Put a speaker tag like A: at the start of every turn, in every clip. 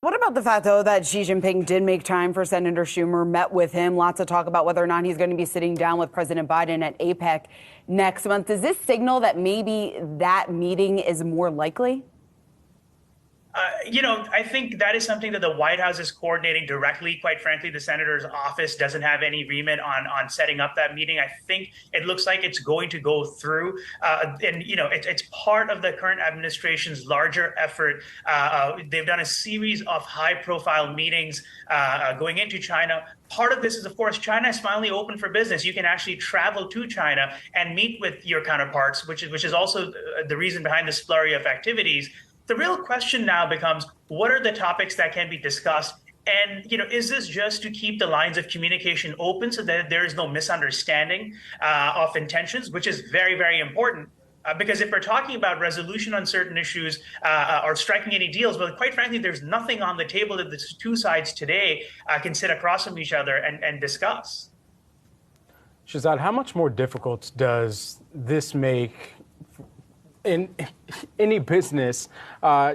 A: What about the fact, though, that Xi Jinping did make time for Senator Schumer, met with him? Lots of talk about whether or not he's going to be sitting down with President Biden at APEC next month. Does this signal that maybe that meeting is more likely?
B: I think that is something that the White House is coordinating directly. Quite frankly, the senator's office doesn't have any remit on setting up that meeting. I think it looks like it's going to go through, and it's part of the current administration's larger effort. They've done a series of high-profile meetings going into China. Part of this is, of course, China is finally open for business. You can actually travel to China and meet with your counterparts, which is also the reason behind this flurry of activities. The real question now becomes, what are the topics that can be discussed? And, is this just to keep the lines of communication open so that there is no misunderstanding of intentions, which is very, very important. Because if we're talking about resolution on certain issues or striking any deals, well, quite frankly, there's nothing on the table that the two sides today can sit across from each other and discuss.
C: Shahzad, how much more difficult does this make in any business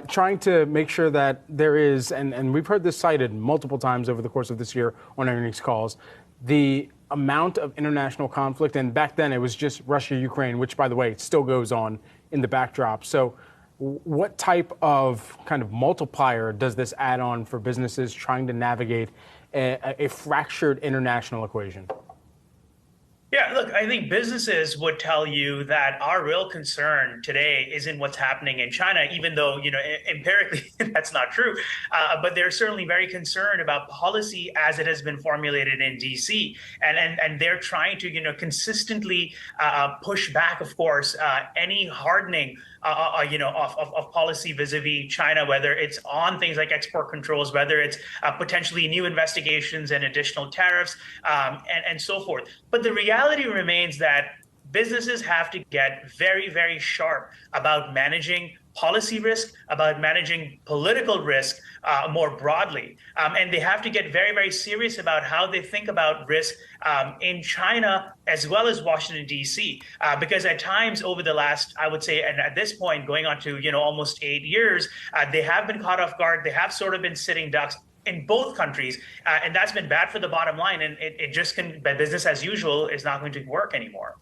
C: trying to make sure that there is, and we've heard this cited multiple times over the course of this year on earnings calls, the amount of international conflict, and back then it was just Russia-Ukraine, which, by the way, still goes on in the backdrop. So what type of kind of multiplier does this add on for businesses trying to navigate a fractured international equation?
B: Yeah, look, I think businesses would tell you that our real concern today isn't what's happening in China, even though, empirically that's not true. But they're certainly very concerned about policy as it has been formulated in DC. And they're trying to, consistently push back, of course, any hardening of policy vis-a-vis China, whether it's on things like export controls, whether it's potentially new investigations and additional tariffs, and so forth. But the reality remains that businesses have to get very, very sharp about managing policy risk, about managing political risk more broadly. And they have to get very, very serious about how they think about risk in China as well as Washington, D.C. Because at times over the last, I would say, and at this point, going on to almost 8 years, they have been caught off guard. They have sort of been sitting ducks in both countries. And that's been bad for the bottom line. And it just can, business as usual is not going to work anymore.